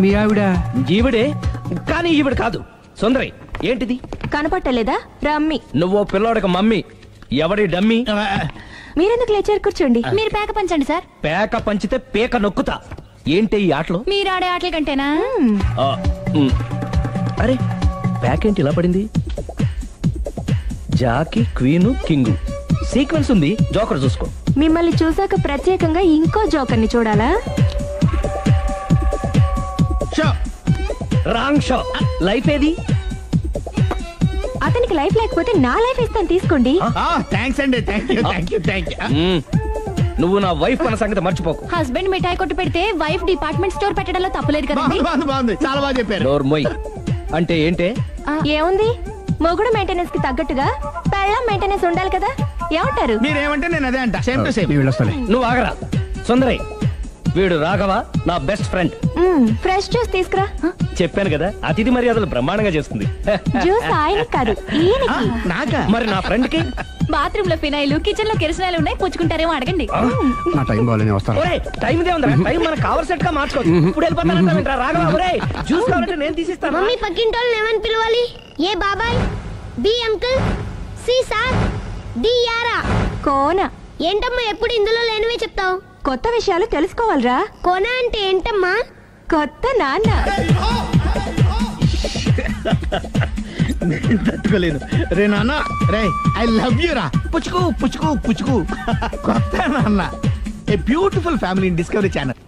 మీ ఆవిడ ఈవిడే, కానీ ఈవిడ కాదు. సుందరి, ఏంటిది కనపట్టలేదా? రమ్మి. నువ్వు పిల్లోడికి మమ్మీ, ఎవడి డమ్మీ? మీరెందుకు లేచారు? కూర్చోండి. మీరు పేక పంచండి సార్. పేక పంచితే పేక నొక్కుతా. ఏంటి ఈ ఆటలు? మీరు ఆడే ఆటల కంటేనా? అరే పేకేంటి ఇలా పడింది? జాకి, క్వీను, కింగు సీక్వెన్స్ ఉంది. జోకర్ చూసుకో. మిమ్మల్ని చూసాక ప్రత్యేకంగా ఇంకో జోకర్ని చూడాలా? Wrong show. లైఫ్ ఏది? అతనికి లైఫ్ లేకపోతే నా లైఫ్ ఇస్తాను, తీసుకోండి. థ్యాంక్స్ అండి. నువ్వు నా వైఫ్ అన్న సంగతి మర్చిపోకు. హస్బెండ్ మిఠాయి కొట్టు పెడితే వైఫ్ డిపార్ట్మెంట్ స్టోర్ పెట్టడంలో తప్పలేదు కదండి. బాగుంది, చాలా బాగా చెప్పారు. డోర్ మొయ్. అంటే ఏంటే? ఏముంది, మొగుడు మెయింటెనెన్స్ కి తగ్గట్టుగా పెళ్ళాం మెయింటెనెన్స్ ఉండాలి కదా. ఏమంటారు? మీరేమంటే నేను అదే అంట. Same to same. నువ్వు ఆగరా. సుందరై, వీడు రాఘవ, నా బెస్ట్ ఫ్రెండ్. ఫ్రెష్ జ్యూస్ తీసుకురా. చెప్పాను కదా, అతిథి మర్యాదలు బ్రహ్మాండంగా చేస్తుంది. జ్యూస్ ఆయన కాదు, ఈయనకి. నాకా? మరి నా ఫ్రెండ్ కి? బాత్రూమ్ లో ఫినాయిల్, కిచెన్ లో కిరసనాయిలు ఉన్నాయి, పుచ్చుకుంటారేమో అడగండి. టైం ఇదే ఉందా? టైం మనకు కవర్ సెట్ గా మార్చుకోవచ్చు. ఇప్పుడు వెళ్ళిపోతానంటా రాఘవ. ఒరేయ్, జ్యూస్ కావాలంటే నేను తీసిస్తాను. మమ్మీ పక్కింటోళ్ళని ఏమని పిలవాలి? ఏ బాబాయ్, B uncle, C sir, D యారా. కోన. ఏంటమ్మా ఎప్పుడు ఇందులో లేనివే చెప్తావు? కొత్త విషయాలు తెలుసుకోవాలరా. కోన అంటే ఏంటమ్మా? కొత్త నాన్న. నేను తట్టుకోలేను. రే నాన్న, రే ఐ లవ్ యూ రా. పుచ్చుకు పుచ్చుకు పుచ్చుకు. కొత్త నాన్న. A beautiful family in discovery channel.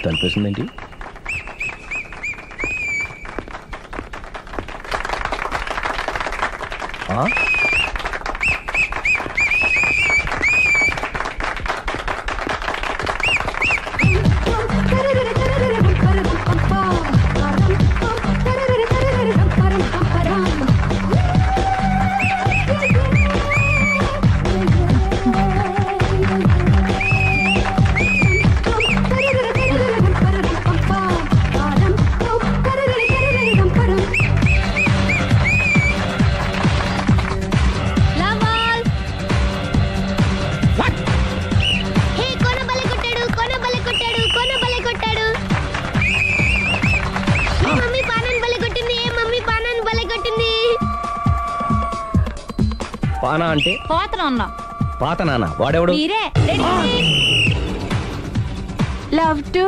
కనిపిస్తుందేంటి? పానా అంటే పాత నాన్న. పాత నాన్న వాడెవడు? లవ్ టు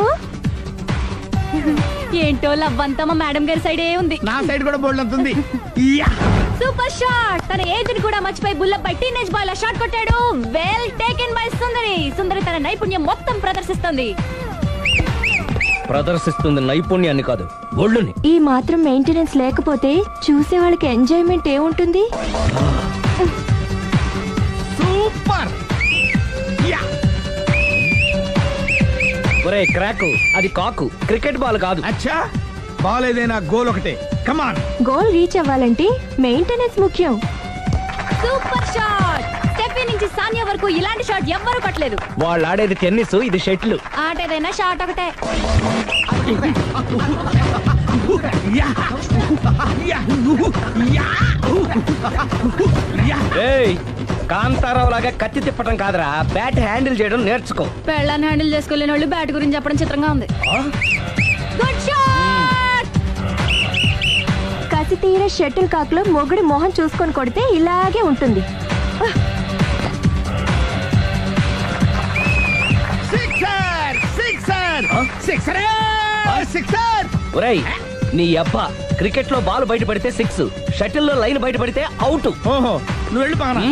ఏంటో లవ్ అంతా మా మేడం గారి సైడే ఉంది. నా సైడ్ కూడా బోల్డ్ అంతుంది. Super shot. తన ఏజ్ ని కూడా మర్చిపోయి బుల్లపై టీనేజ్ బాయ్ లా షాట్ కొట్టాడు. Well taken by Sundari. Sundari తన నైపుణ్యం మొత్తం ప్రదర్శిస్తుంది. నైపుణ్యాన్ని కాదు, ఒళ్ళుని. ఈ మాత్రం మెయింటెనెన్స్ లేకపోతే చూసే వాళ్ళకి ఎంజాయ్మెంట్ ఏముంటుంది? సూపర్. ఒరే క్రాకు, అది కాకు, క్రికెట్ బాల్ కాదు. అచ్చా, బాల్ ఏదైనా గోల్ ఒకటే. కమాన్. గోల్ రీచ్ అవ్వాలంటే మెయింటెనెన్స్ ముఖ్యం. Super shot. స్టెఫీ నుంచి సానియా వరకు ఇలాంటి షాట్ ఎవ్వరూ కొట్టలేదు. వాళ్ళు ఆడేది టెన్నిస్, ఇది షటిల్. ఆట ఏదైనా షాట్ ఒకటే. కాంతారావు లాగా కత్తి తిప్పటం కాదురా, బ్యాట్ హ్యాండిల్ చేయడం నేర్చుకో. పెళ్ళాన్ని హ్యాండిల్ చేసుకోలేని వాళ్ళు బ్యాట్ గురించి చెప్పడం చిత్రంగా ఉంది. Good shot. కసి తీర షటిల్ కాక్ లో మొగుడి మొహం చూసుకొని కొడితే ఇలాగే ఉంటుంది. ఒరేయ్, నీ అబ్బా, క్రికెట్ లో బాల్ బయట పడితే 6, షటిల్ లో లైన్ బయట పడితే అవుట్. ఓహో, నువ్వు వెళ్ళి పానా.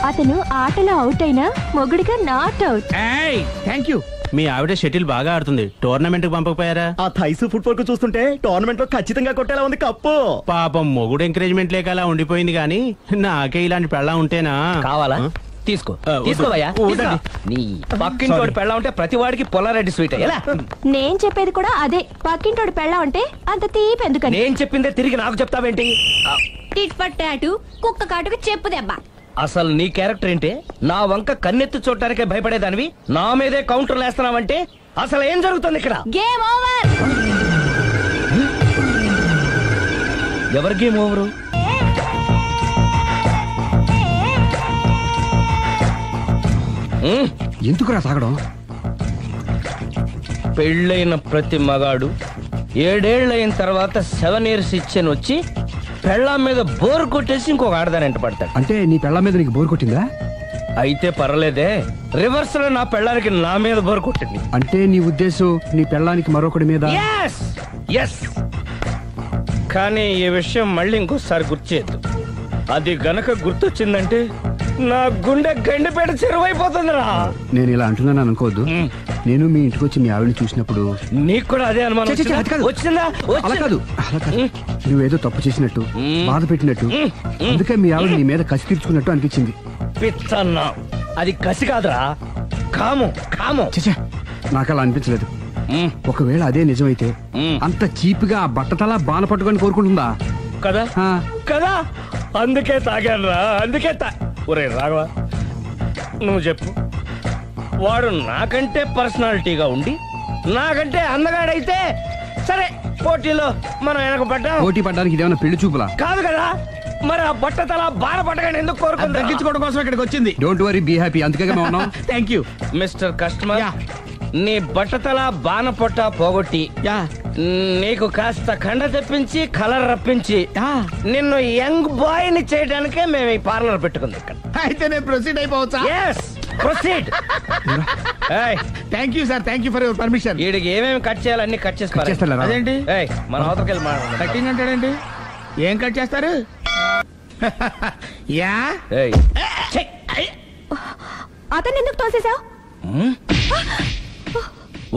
అతను ఆటలో అవుట్ అయినా మొగుడిగా నాట్ అవుట్. Thank you. మీ ఆవిడ షటిల్ బాగా ఆడుతుంది, టోర్నమెంట్ కి పంపకపోయారా? ఆ థైసు ఫుట్బాల్ కు చూస్తుంటే టోర్నమెంట్ లో ఖచ్చితంగా కొట్టేలా ఉంది కప్పు. పాపం మొగుడు ఎంకరేజ్మెంట్ లేక అలా ఉండిపోయింది గానీ నాకే ఇలాంటి పెళ్ళా ఉంటేనా. కావాలా? తీసుకో, తీసుకోవయ్యా. నీ పక్కింటోడి పెళ్ళ ఉంటే ప్రతి వాడికి పొలారెడ్డి స్వీట్. ఎలా? నేను చెప్పేది కూడా అదే. పక్కింటోడి పెళ్ళ ఉంటే అంత తీపి ఎందుకని? నేను చెప్పిందే తిరిగి నాకు చెప్తావేంటి? టిట్ ఫర్ టాటూ, కుక్క కాటుకు చెప్పు దెబ్బ. అసలు నీ క్యారెక్టర్ ఏంటి? నా వంక కన్నెత్తి చూడటానికే భయపడేదానివి నా మీదే కౌంటర్ వేస్తున్నావంటే అసలు ఏం జరుగుతుంది ఇక్కడ? Game over. ఎవరి గేమ్ ఓవరు? ఎందుకురా తాగడం? పెళ్ళైన ప్రతి మగాడు 7 ఏళ్ళైన తర్వాత 7 years ఇచ్చాను వచ్చి పెళ్ళాం మీద బోర్ కొట్టేసి ఇంకొక ఆడదాని ఎంట పడతాడు. అంటే నీ పెళ్ళ మీద నీకు బోర్ కొట్టిందా? అయితే పర్లేదే, రివర్స్ లో నా పెళ్ళానికి నా మీద బోర్ కొట్టింది. అంటే నీ ఉద్దేశం నీ పెళ్ళానికి మరొకటి మీద? yes yes కానీ ఈ విషయం మళ్ళీ ఇంకోసారి గుర్తు చేయొద్దు. అది గనక గుర్తొచ్చిందంటే నా గుండె గండిపేట చెరువైపోతుందిరా. నేను ఇలా అంటున్నాను అనుకోవద్దు. నేను మీ ఇంటికి వచ్చి మీ ఆవిడని చూసినప్పుడు నీకు కూడా అదే అనుమానం ఛే, ఛే, ఛే, అది కాదు. వచ్చిందా? అలా కాదు, అలా కాదు. నువ్వేదో తప్పు చేసినట్టు, బాధ పెట్టినట్టు, అందుకే మీ ఆవిడ నీ మీద కసి తీర్చుకున్నట్టు అనిపించింది. పిచ్చన్నా, అది కసి కాదురా, కాము కాము. చచ్చా, నాకు అలా అనిపించలేదు. ఒకవేళ అదే నిజమైతే అంత చీప్ గా ఆ బట్టతలా బాణ పట్టుకొని కోరుకుంటుందా? కదా ఆ. కదా, అందుకే తాగాను రా, అందుకే ఒరే రాఘవ, నువ్వు చెప్పు, వాడు నాకంటే పర్సనాలిటీగా ఉండి నాకంటే అందగాడైతే సరే, పోటీలో మనం వెనక పడ్డాం. పోటీ పడ్డానికి ఇదేమన్నా పెళ్లి చూపులా? కాదు కదా, మరి ఆ బట్టతల బాణ పట్టగానే ఎందుకు కోరుకుంది? తగ్గించుకోవడం కోసం ఇక్కడికి వచ్చింది. Don't worry, be happy. అందుకే మేము ఉన్నాం. Thank you. Mister customer, yeah. నీ బట్టతల బాణ పొట్ట పోగొట్టి యా. నీకు కాస్త కండ తెప్పించి కలర్ రప్పించి యా. నిన్ను యంగ్ బాయ్ ని చేయడానికే మేము ఈ పార్లర్ పెట్టుకుంది ఇక్కడ. అయితే నేను ప్రొసీడ్ అయిపోవచ్చా? yes proceed. ఏయ్, thank you sir, thank you for your permission. వీడికి ఏమేమి కట్ చేయాలి అన్ని కట్ చేసి పారేయ్. చేస్తారా? అదేంటి ఏయ్, మన అవతలకి వెళ్ళి మాట్లాడదాం. కటింగ్ అంటాడండి? ఏం కట్ చేస్తారు? యా. ఏయ్, ఛీ. అతన్ని ఎందుకు తోసేశావు?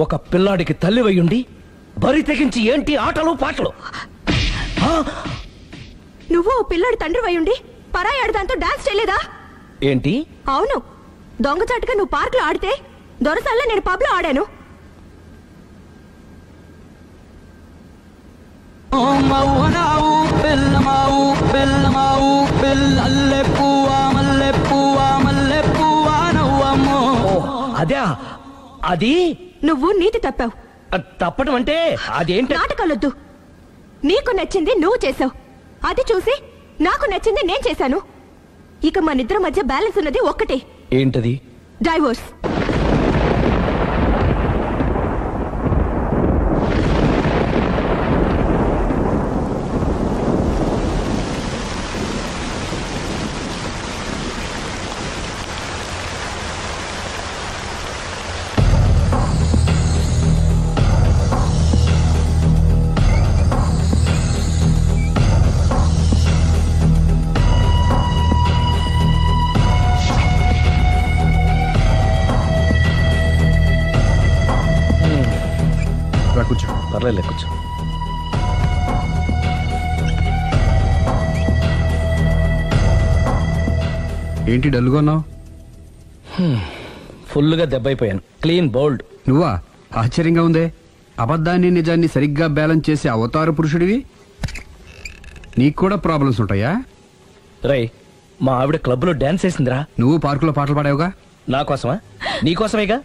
ఒక పిల్లాడికి తల్లి వయ్యుండి బరి తెగించి ఏంటి ఆటలు పాటలు? నువ్వు ఓ పిల్లడి తండ్రి వయ్యుండి పరాయి ఆడదాంతో డాన్స్ చేయలేదా? ఏంటి? అవును, దొంగచాటుగా నువ్వు పార్క్ లో ఆడితే దొరసల్లా నేను పబ్ లో ఆడాను. అదే అది నువ్వు నీతి తప్పావు. తప్పడం అంటే అదేంటి? నాటకాలొద్దు. నీకు నచ్చింది నువ్వు చేసావు, అది చూసి నాకు నచ్చింది నేను చేశాను. ఇక మన ఇద్దరి మధ్య బ్యాలెన్స్ ఉన్నది ఒక్కటే. ఏంటది? డైవోర్స్. కూర్చో. పర్లేదు, కూర్చో. ఏంటి డల్గా ఉన్నావు? ఫుల్గా దెబ్బైపోయాను. Clean bowled. నువ్వా? ఆశ్చర్యంగా ఉందే. అబద్ధాన్ని నిజాన్ని సరిగ్గా బ్యాలెన్స్ చేసే అవతార పురుషుడివి. నీకు కూడా ప్రాబ్లమ్స్ ఉంటాయా? రై, మా ఆవిడ క్లబ్ లో డాన్స్ వేసిందిరా. నువ్వు పార్కులో పాటలు పాడావుగా? నా కోసమా? నీకోసమేగా.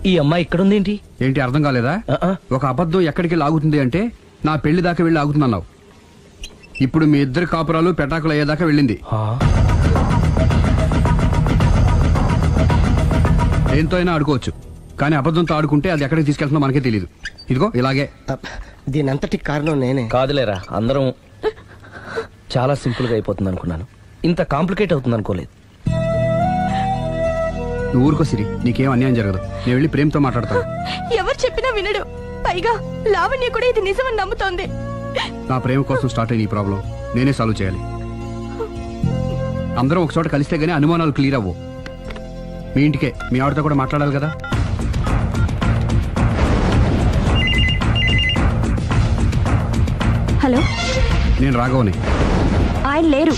ఈ అమ్మాయి ఇక్కడుందేంటి? ఏంటి అర్థం కాలేదా? ఒక అబద్ధం ఎక్కడికి లాగుతుంది అంటే నా పెళ్లి దాకా వెళ్ళి ఆగుతుందన్నావు. ఇప్పుడు మీ ఇద్దరు కాపురాలు పెటాకులు అయ్యేదాకా వెళ్ళింది. దేంతో అయినా ఆడుకోవచ్చు, కానీ అబద్ధంతో ఆడుకుంటే అది ఎక్కడికి తీసుకెళ్తుందో మనకే తెలియదు. ఇదిగో ఇలాగే. దీనంతటి కారణం నేనే. కాదులేరా, అందరం చాలా సింపుల్ గా అయిపోతుంది అనుకున్నాను. ఇంత కాంప్లికేట్ అవుతుంది అనుకోలేదు. నువ్వు ఊరుకో సిరి, నీకేం అన్యాయం జరగదు. నేను వెళ్ళి ప్రేమతో మాట్లాడతాను. ఎవరు చెప్పినా వినడు. పైగా లావణ్య కూడా ఇది నిజమని నమ్ముతోంది. నా ప్రేమ కోసం స్టార్ట్ అయిన ఈ ప్రాబ్లం నేనే సాల్వ్ చేయాలి. అందరం ఒక చోట కలిస్తే గానీ అనుమానాలు క్లియర్ అవ్వు. మీ ఇంటికే, మీ ఆవిడతో కూడా మాట్లాడాలి కదా. హలో, నేను రాఘవని. ఆయన లేరు.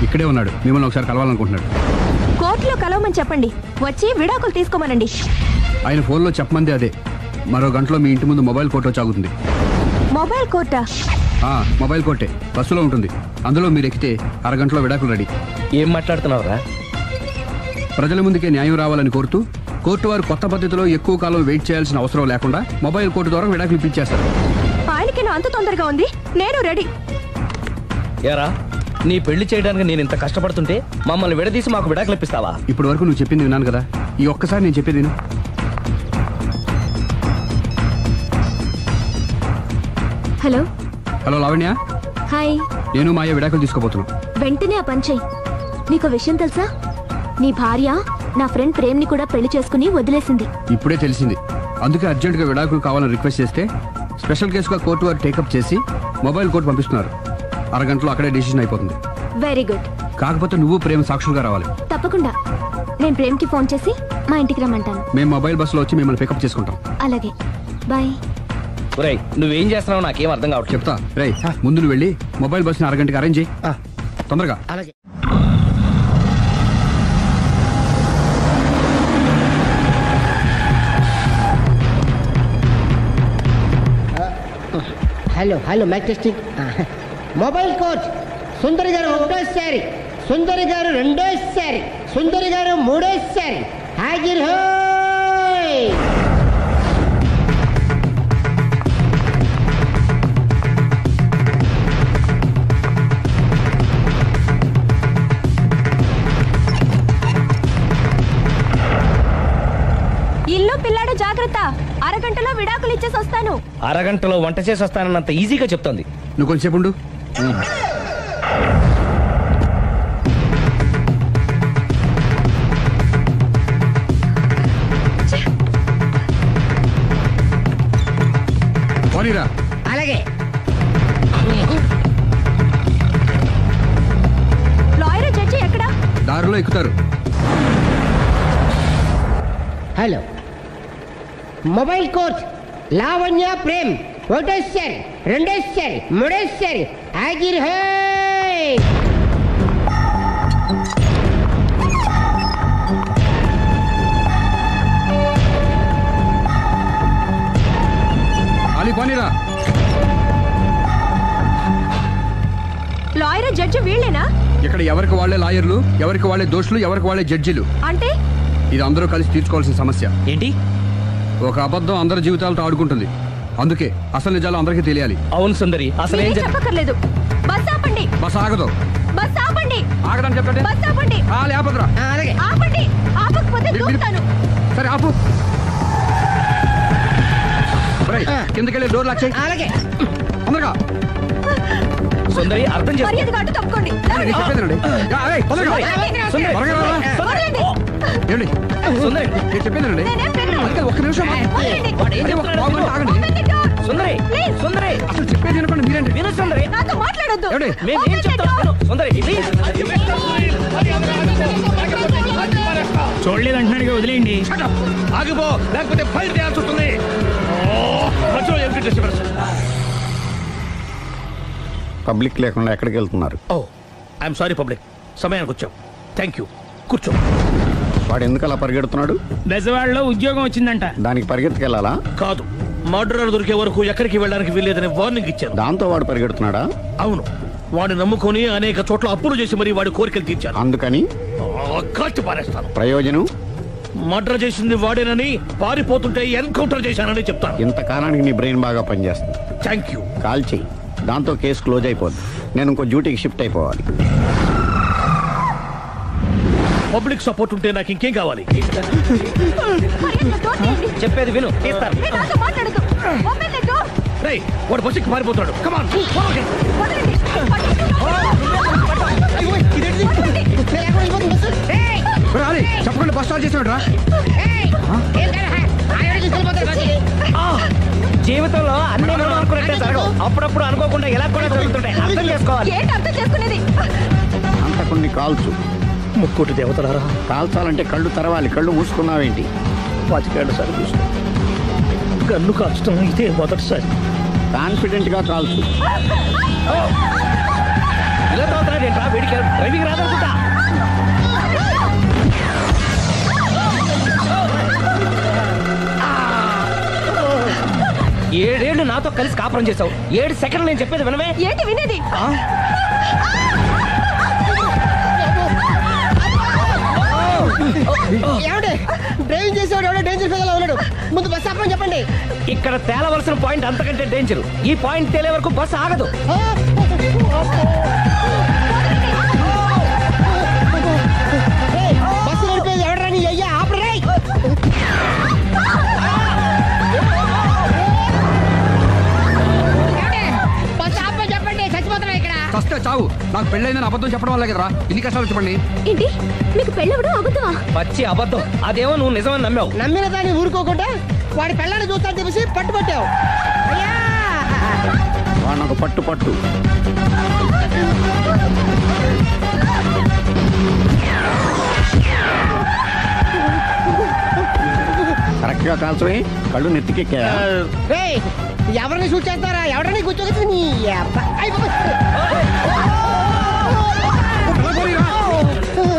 ఇక్కడే ఉన్నాడు, మిమ్మల్ని ఒకసారి కలవాలనుకుంటున్నాడు. కోర్టులో కలవమని చెప్పండి, వచ్చి విడాకులు తీసుకోమనండి. ఆయన ఫోన్లో చెప్పమంది అదే. మరో గంటలో మీ ఇంటి ముందు మొబైల్ కోర్టు వచ్చి ఆగుతుంది. మొబైల్ కోర్టా? మొబైల్ కోర్టే, బస్సులో ఉంటుంది. అందులో మీరు ఎక్కితే అరగంటలో విడాకులు రెడీ. ఏం మాట్లాడుతున్నావురా? ప్రజల ముందుకే న్యాయం రావాలని కోరుతూ కోర్టు వారు కొత్త పద్ధతిలో ఎక్కువ కాలం వెయిట్ చేయాల్సిన అవసరం లేకుండా మొబైల్ కోర్టు ద్వారా విడాకులు ఇప్పించేస్తారు. ఆయనకి నా అంత తొందరగా ఉంది, నేను రెడీ. ఏరా నీ పెళ్లి చేయడానికి నేను ఇంత కష్టపడుతుంటే మమ్మల్ని విడదీసి మాకు విడాకులు ఇప్పిస్తావా? ఇప్పటి వరకు నువ్వు చెప్పింది విన్నాను కదా, ఈ ఒక్కసారి నేను చెప్పేది విను. Hello hello Lavanya, hi. నేను మాయ విడాకులు తీసుకోబోతున్నాం. వెంటనే ఆ పని చెయ్యి. నీకు విషయం తెలుసా? నీ భార్య నా ఫ్రెండ్ ప్రేమ్ని కూడా పెళ్లి చేసుకుని వదిలేసింది. ఇప్పుడే తెలిసింది. అందుకే అర్జెంటుగా విడాకులు కావాలని రిక్వెస్ట్ చేస్తే స్పెషల్ కేసుగా కోర్టు వారు టేకప్ చేసి మొబైల్ కోర్టు పంపిస్తున్నారు. అరగంటలో అక్కడే డిసిషన్ అయిపోతుంది. Very good. కాకపోతే నువ్వు ప్రేమ సాక్షులుగా రావాలి. తప్పకుండా. నేను ప్రేమ్కి ఫోన్ చేసి మా ఇంటికి రమ్మంటాను. మేము మొబైల్ బస్సులో వచ్చి మిమ్మల్ని పికప్ చేసుకుంటాం. అలాగే, బాయ్. ఒరేయ్ నువ్వేం చేస్తున్నావు నాకేం అర్థం కావట్లేదు. చెప్తా. రేయ్ ముందు నువ్వు వెళ్ళి మొబైల్ బస్సుని అరగంటకి అరేంజ్ చేయి. తొందరగా. అలాగే. Hello hello mike testing. Mobile coach Sundari గారు ఒకటోసారి, సుందరి గారు రెండోసారి, సుందరి గారు మూడోసారి. హాజర్ హోయ్. ఇల్లు పిల్లాడు జాగ్రత్త. అరగంటలో విడాకులు ఇచ్చేసి వస్తాను. అరగంటలో వంట చేసి వస్తానన్నంత ఈజీగా చెప్తోంది. నువ్వు కొంచెంసేపు ఉండు. పోనీరా. అలాగే. లాయర్ జడ్జి ఎక్కడా? దారిలో ఎక్కుతారు. Hello mobile coach Lavanya Prem ఒకటోసారి, రెండోసారి, మూడోసారి. హాజర్ హోయ్. అలీ పోనీరా. లాయర్ జడ్జి వీళ్ళేనా? ఇక్కడ ఎవరికి వాళ్ళే లాయర్లు, ఎవరికి వాళ్ళే దోషులు, ఎవరికి వాళ్ళే జడ్జిలు. అంటే ఇది అందరూ కలిసి తీర్చుకోవాల్సిన సమస్య. ఏంటి? ఒక అబద్ధం అందరి జీవితాలతో ఆడుకుంటుంది. అందుకే అసలు నిజాలు అందరికీ తెలియాలి. అవును సుందరి, అసలు ఏం చెప్పక్కర్లేదు. బస్ ఆపండి. బస్ ఆగదు. బస్ ఆపండి. ఆగదని చెప్పండి. బస్ ఆపండి. లేపదురా. అలాగే. ఆపండి. ఆపకపోతే దూకుతాను. సరే ఆపు. కిందకెళ్ళి డోర్ లాక్ చేయి. అలాగే. తొందరగా. సుందరి అర్థం చేసుకో. మర్యాదగా అటు తప్పుకోండి. నేను చెప్పేదేనండి. తొందరగా. సుందరి. త్వరగా రారా. వదలండి. ఏమండి? సుందరి నేను చెప్పేదేనండి. నేనేం వినను. అందుకే ఒక్క నిమిషం. వదలండి. అదే ఒక బాబు ఆగండి. Open the door. Sundari Please. సుందరి అసలు చెప్పేది వినకండి మీరేంటి? విను సుందరి. నాతో మాట్లాడొద్దు. ఏమండి? మేము ఏం చెప్తాం విను. సుందరి ప్లీజ్. చూడలేదు అంటున్నాడు, వదిలేయండి. ఆగిపో, లేకపోతే ఫైర్ చేయాల్సి ఉంటుంది. పబ్లిక్ లేకుండా ఎక్కడికి వెళ్తున్నారు? ఓ ఐఎమ్ సారీ పబ్లిక్, సమయానికి వచ్చాం. Thank you. కూర్చో. వాడు ఎందుకు అలా పరిగెడుతున్నాడు? బెజవాడలో ఉద్యోగం వచ్చిందంట. దానికి పరిగెత్తుకెళ్ళాలా? కాదు, మర్డరర్ దొరికే వరకు ఎక్కడికి వెళ్ళడానికి వీల్లేదని వార్నింగ్ ఇచ్చాను. దాంతో వాడు పరిగెడుతున్నాడా? అవును, వాడిని నమ్ముకొని అనేక చోట్ల అప్పులు చేసి మరి వాడి కోరికలు తీర్చాను. అందుకని కాల్చి పారేస్తాను. ప్రయోజనం? మర్డర్ చేసింది వాడేనని, పారిపోతుంటే ఎన్కౌంటర్ చేశానని చెప్తాను. ఇంతకాలానికి నీ బ్రెయిన్ బాగా పనిచేస్తుంది. Thank you. కాల్ చెయ్యి, దాంతో కేసు క్లోజ్ అయిపోద్ది. నేను ఇంకో డ్యూటీకి షిఫ్ట్ అయిపోవాలి. పబ్లిక్ సపోర్ట్ ఉంటే నాకు ఇంకేం కావాలి? మర్యాదగా door తీయండి. చెప్పేది విను. తీస్తారు. మీరు నాతో మాట్లాడొద్దు. Open the door. రేయ్, వాడు బస్సుకి పారిపోతున్నాడు. కమాన్. వదలండి. పట్టుకోండి. చెప్పకుండా బస్ స్టార్ట్ చేసాడు రా. జీవితంలో అన్ని మనం అనుకున్నట్టే జరగవు. అప్పుడప్పుడు అనుకోకుండా ఎలా కూడా జరుగుతుంటాయి. అర్థం చేసుకోవాలి. ఏంటి అర్థం చేసుకునేది? అంత కొన్ని కాల్చు. ముక్కోటి దేవతలారా, కాల్చాలంటే కళ్ళు తెరవాలి. కళ్ళు మూసుకున్నావేంటి? 25 సార్లు చూసిన గన్ను కాల్చడం ఇదే మొదటిసారి. కాన్ఫిడెంట్ గా కాల్చు. ఇలా తోతున్నాడు ఏంట్రా? వీడికి డ్రైవింగ్ రాదనుకుంటా. ఏడేళ్లు నాతో కలిసి కాపురం చేసావు. 7 సెకండ్లు నేను చెప్పేది వినవే. ఏంటి వినేది? ఏమంటే డ్రైవింగ్ చేసేవాడు ఎవడో డేంజర్ ఫీల్ ఉన్నాడు. ముందు బస్ ఆపమని చెప్పండి. ఇక్కడ తేలవలసిన పాయింట్ అంతకంటే డేంజర్. ఈ పాయింట్ తేలే వరకు బస్సు ఆగదు. బస్సు నడిపేది ఎవడరా నీ అయ్యా ఆపరే. బస్సు ఆపని చెప్పండి, చచ్చిపోతున్నా ఇక్కడ. ఫస్ట్ చావు. నాకు పెళ్ళైందని అబద్ధం చెప్పడం వల్ల కదరా ఇన్ని కష్టాలు చెప్పండి. ఏంటి మీకు పెళ్ళవడం అబద్ధమా? పచ్చి అబద్ధం. అదేమో నువ్వు నిజమని నమ్మావు. నమ్మిన దాన్ని ఊరుకోకుండా వాడి పిల్లని చూస్తాను తెలిసి పట్టుబట్టావు. అయ్యా వాడిని ఒక పట్టు పట్టు. కరెక్ట్ గా కాల్చవి. కళ్ళు నెత్తికెక్కా. రేయ్, ఎవరిని షూట్ చేస్తారా? ఎవరిని కూర్చోగచ్చు నీ అబ్బా. అయ్ బాబోయ్.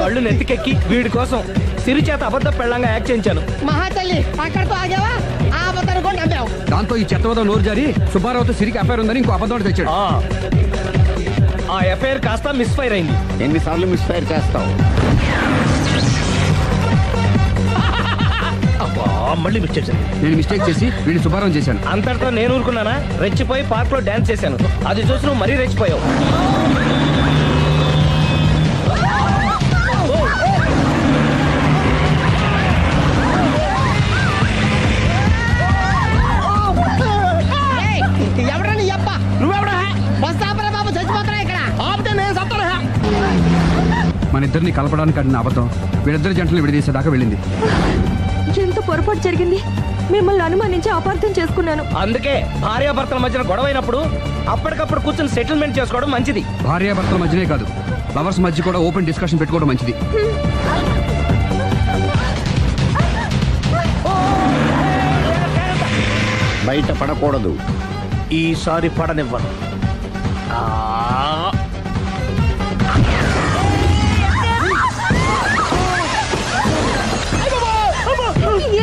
కళ్ళు నెత్తికెక్కి వీడి కోసం సిరి చేత అబద్ధ పెళ్ళంగా యాక్ట్ చేయించాను. మహాతల్లి అక్కడితో ఆగావా? ఆ అబద్ధాన్ని కూడా నమ్మావు. దాంతో ఈ చెత్తవద నోరు జారి సుబ్బారావుతో సిరికి అఫైర్ ఉందని ఇంకో అబద్ధం ఒకటి తెచ్చాడు. ఆ ఎఫ్ఐఆర్ కాస్త మిస్ఫైర్ అయింది. ఎన్నిసార్లు మిస్ఫైర్ చేస్తావు? మళ్ళీ మిస్టేక్ చేశాను. నేను మిస్టేక్ చేసి వీడిని సుబ్బారావు చేశాను. అంతటితో నేను ఊరుకున్నానా? రెచ్చిపోయి పార్క్ లో డాన్స్ చేశాను. అది చూసి నువ్వు మరీ రెచ్చిపోయావు. ఏయ్, ఎవరా నీ అబ్బ? నువ్వెవడా? బస్ ఆపరా బాబు, చచ్చిపోతారా ఇక్కడ. ఆపితే నేను చస్తారా? మన ఇద్దరిని కలపడానికి అడిగిన అబద్ధం వీళ్ళిద్దరి జంటలు విడదీసేదాకా వెళ్ళింది. ఎంత పొరపాటు జరిగింది. మిమ్మల్ని అనుమానించి అపార్థం చేసుకున్నాను. అందుకే భార్యాభర్తల మధ్యన గొడవైనప్పుడు అప్పటికప్పుడు కూర్చొని సెటిల్మెంట్ చేసుకోవడం మంచిది. భార్యాభర్తల మధ్యనే కాదు, లవర్స్ మధ్య కూడా ఓపెన్ డిస్కషన్ పెట్టుకోవడం మంచిది. బయట పడకూడదు. ఈసారి పడనివ్వను.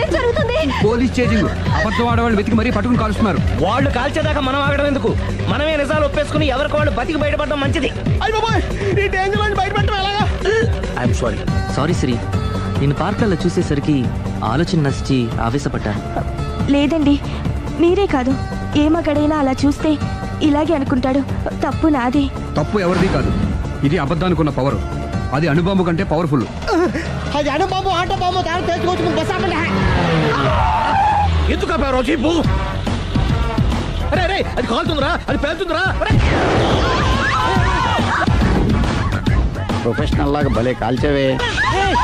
ఏం జరుగుతుంది? Police chasing. అబద్ధం ఆడవాళ్ళు వెతికి మరీ పట్టుకుని కాలుస్తున్నారు. వాళ్ళు కాల్చేదాకా మనం ఆగడం ఎందుకు? మనమే నిజాలు ఒప్పేసుకుని ఎవరికి వాళ్ళు బతికి బయటపడడం మంచిది. అయ్య బాబోయ్, ఈ డేంజర్ నుంచి బయటపడటం ఎలాగా? I'm sorry. సారీ సిరి, నేను పార్కులలో చూసేసరికి ఆలోచన నచ్చి ఆవేశపడ్డాను. లేదండి, మీరే కాదు, ఏ మగాడైనా అలా చూస్తే ఇలాగే అనుకుంటాడు. తప్పు నాది. తప్పు ఎవరిది కాదు. ఇది అబద్ధానికి ఉన్న పవర్. అది అణుబాంబు కంటే పవర్ఫుల్. అది అణుబాంబు ఆటో బాంబు తయారు తెచ్చుకోవచ్చు. బస్ ఆపండి. ఎందుకు ఆపావు రోజు? అరే అరే, అది కాలుతుందిరా, అది పేలుతుందిరా. ప్రొఫెషనల్ లాగా భలే కాల్చేవే. ఏయ్!